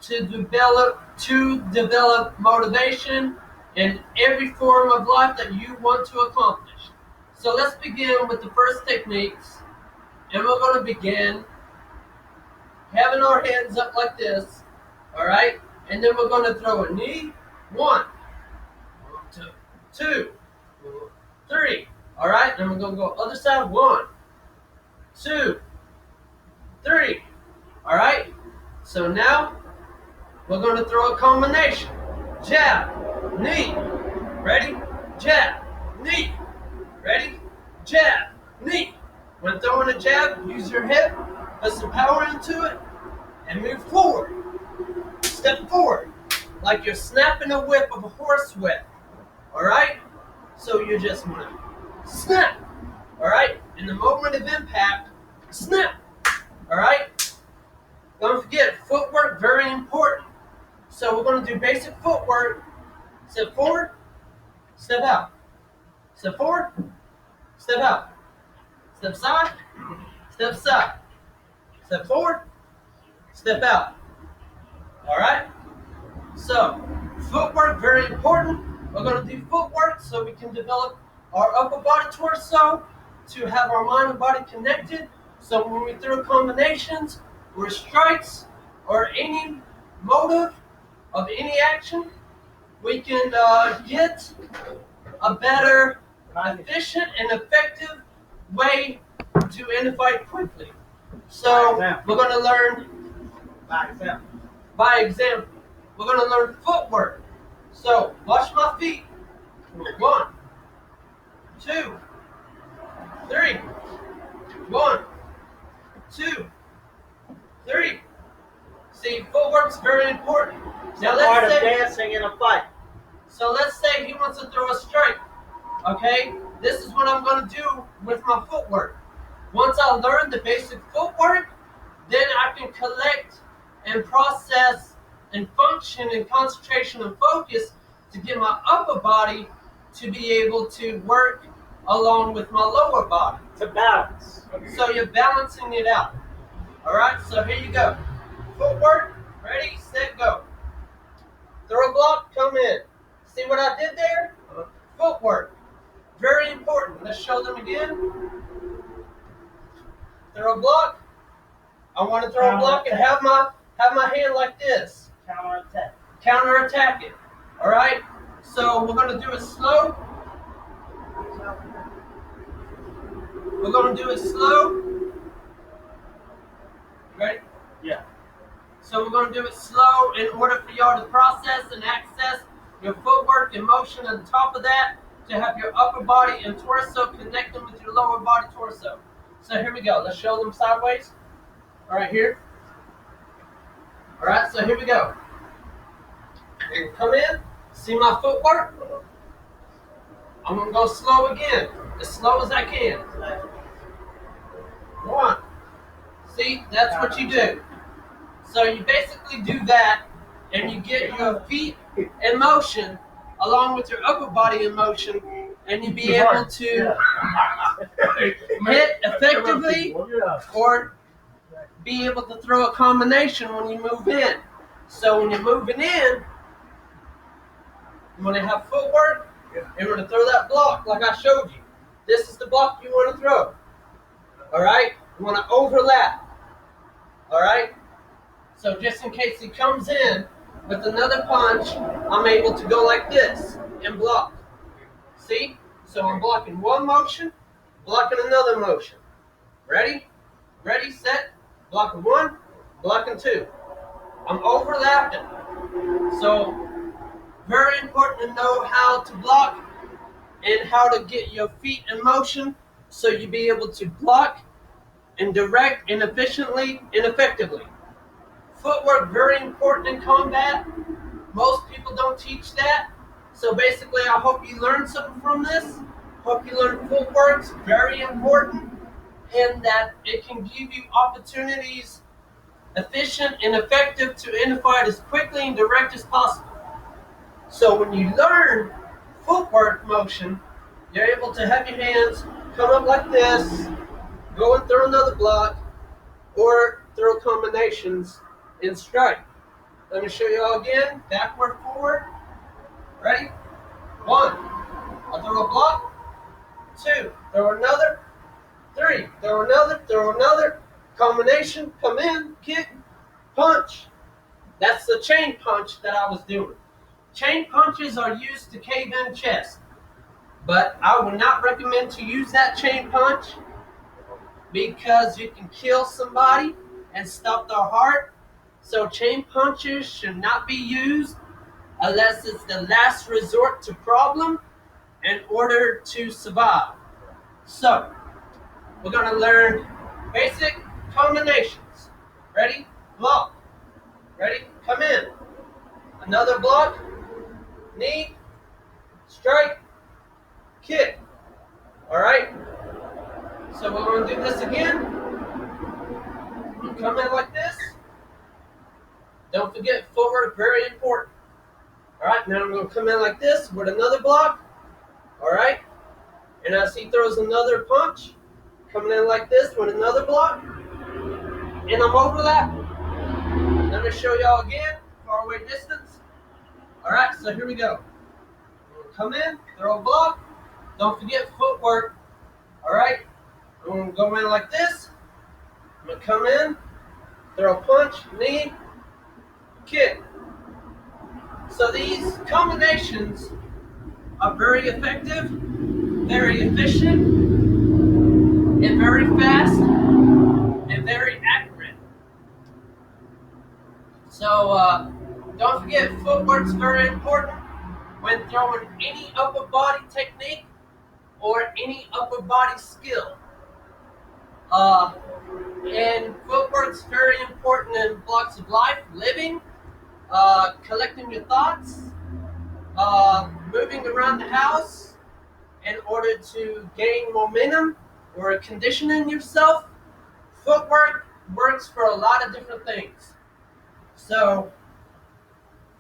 to develop motivation in every form of life that you want to accomplish. So let's begin with the first techniques, and we're going to begin having our hands up like this, all right? And then we're going to throw a knee. One, two, three. All right, then we're going to go other side. One, two, three. All right. So now we're going to throw a combination. Jab, knee. Ready? Jab, knee. Ready? Jab, knee. When throwing a jab, use your hip, put some power into it, and move forward. Step forward, like you're snapping a whip of a horse whip. All right? So you just want to snap. All right? In the moment of impact, snap. All right? Don't forget, footwork, very important. So we're going to do basic footwork. Step forward, step out. Step forward, step out. Step side, step side. Step forward, step out. All right? So, footwork, very important. We're going to do footwork so we can develop our upper body torso to have our mind and body connected. So when we throw combinations or strikes or any motive of any action, we can get a better, efficient, and effective way to end a fight quickly. So we're going to learn by example. We're going to learn footwork. So watch my feet. 1, 2, 3. 1, 2, 3. See, footwork's very important. Now Part of dancing in a fight. So let's say he wants to throw a strike. Okay? This is what I'm going to do with my footwork. Once I learn the basic footwork, then I can collect and process and function and concentration and focus to get my upper body to be able to work along with my lower body. To balance. So you're balancing it out. All right, so here you go. Footwork, ready, set, go. Throw a block, come in. See what I did there? Footwork, very important. Let's show them again. Throw a block. I want to throw a block and have my hand like this. Counterattack. Counterattack it. All right. So we're going to do it slow. We're going to do it slow. Ready? Yeah. So we're going to do it slow in order for y'all to process and access your footwork and motion on top of that to have your upper body and torso connecting with your lower body torso. So here we go. Let's show them sideways. All right, here. All right, so here we go. And come in. See my footwork? I'm going to go slow again, as slow as I can. 1. See, that's what you do. So you basically do that, and you get your feet in motion along with your upper body in motion, and you be able to hit effectively or be able to throw a combination when you move in. So when you're moving in, you want to have footwork, and you want to throw that block like I showed you. This is the block you want to throw. All right? You want to overlap. All right? So just in case he comes in with another punch, I'm able to go like this and block. See? So I'm blocking one motion, blocking another motion. Ready? Ready, set. Blocking 1, blocking 2. I'm overlapping. So very important to know how to block and how to get your feet in motion so you be able to block and direct and efficiently and effectively. Footwork, very important in combat. Most people don't teach that. So basically, I hope you learned something from this. Hope you learned footwork's very important and that it can give you opportunities, efficient and effective to end a fight as quickly and direct as possible. So when you learn footwork motion, you're able to have your hands come up like this, go and throw another block, or throw combinations and strike. Let me show you all again. Backward, forward. Ready? 1. I'll throw a block. 2. Throw another. 3. Throw another. Throw another. Combination. Come in. Kick. Punch. That's the chain punch that I was doing. Chain punches are used to cave in chest. But I would not recommend to use that chain punch because you can kill somebody and stop their heart. So chain punches should not be used unless it's the last resort to problem in order to survive. So we're going to learn basic combinations. Ready? Block. Ready? Come in. Another block. Knee. Strike. Kick. Alright? So we're going to do this again. Come in like this. Don't forget footwork, very important. Alright, now I'm going to come in like this with another block. Alright? And as he throws another punch, coming in like this with another block. And I'm overlapping. Let me show y'all again, far away distance. Alright, so here we go. Come in, throw a block. Don't forget footwork. Alright? I'm going to go in like this. I'm going to come in, throw a punch, knee, kick. So these combinations are very effective, very efficient, and very fast, and very accurate. So don't forget, footwork's very important when throwing any upper body technique or any upper body skill. And footwork's very important in blocks of life, living, collecting your thoughts, moving around the house in order to gain momentum or conditioning yourself. Footwork works for a lot of different things. So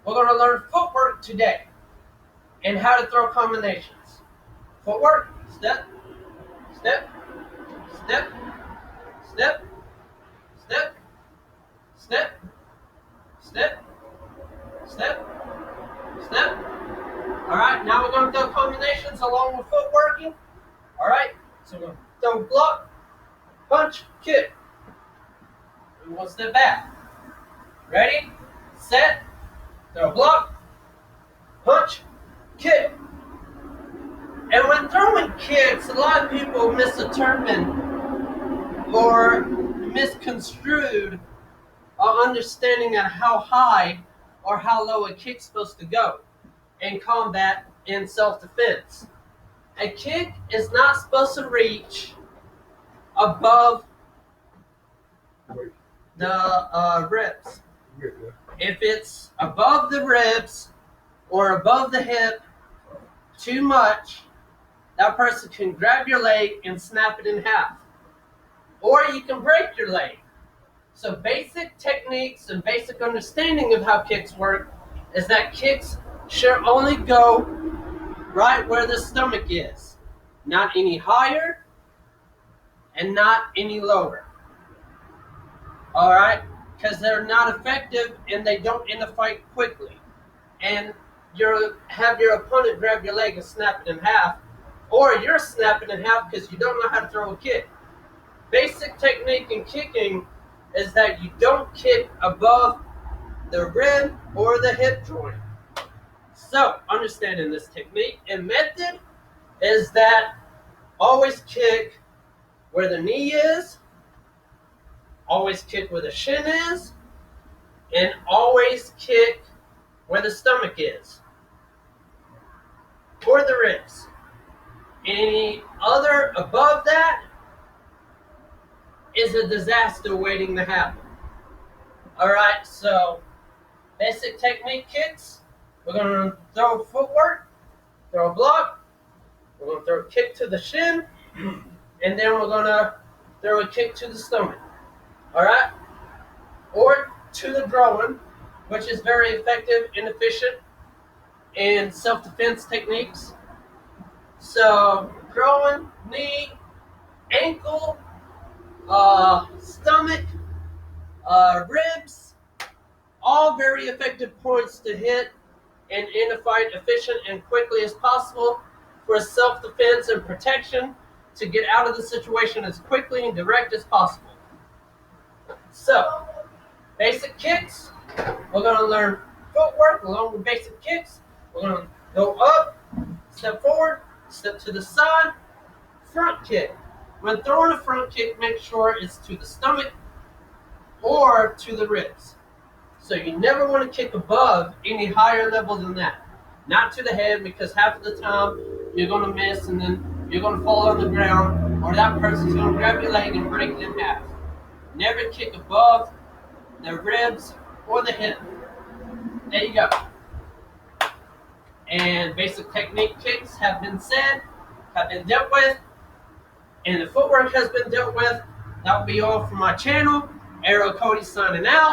we're going to learn footwork today and how to throw combinations. Footwork, step, step, step, step, step, step, step, step, step. Alright, now we're going to throw combinations along with footworking. Alright, so we're going to throw block, punch, kick. And one step back. Ready, set, throw block, punch, kick. And when throwing kicks, a lot of people misinterpret or misconstrued our understanding of how high or how low a kick's supposed to go in combat in self-defense. A kick is not supposed to reach above the ribs. If it's above the ribs or above the hip too much, that person can grab your leg and snap it in half. Or you can break your leg. So basic techniques and basic understanding of how kicks work is that kicks should only go right where the stomach is. Not any higher and not any lower. Alright? Because they're not effective and they don't end the fight quickly. And you have your opponent grab your leg and snap it in half, or you're snapping in half because you don't know how to throw a kick. Basic technique in kicking is that you don't kick above the rib or the hip joint. So, understanding this technique and method is that always kick where the knee is, always kick where the shin is, and always kick where the stomach is, or the ribs. Any other above that is a disaster waiting to happen. Alright, so basic technique kicks. We're going to throw footwork, throw a block, we're going to throw a kick to the shin, and then we're going to throw a kick to the stomach. Alright? Or to the groin, which is very effective and efficient in self-defense techniques. So, groin, knee, ankle, stomach, ribs, all very effective points to hit and end a fight efficient and quickly as possible for self-defense and protection to get out of the situation as quickly and direct as possible. So, basic kicks. We're going to learn footwork along with basic kicks. We're going to go up, step forward, step to the side, front kick. When throwing a front kick, make sure it's to the stomach or to the ribs. So you never want to kick above any higher level than that. Not to the head, because half of the time you're going to miss and then you're going to fall on the ground, or that person's going to grab your leg and break it in half. Never kick above the ribs or the hip. There you go. And basic technique kicks have been said, have been dealt with, and the footwork has been dealt with. That will be all from my channel. Arrow Cody signing out.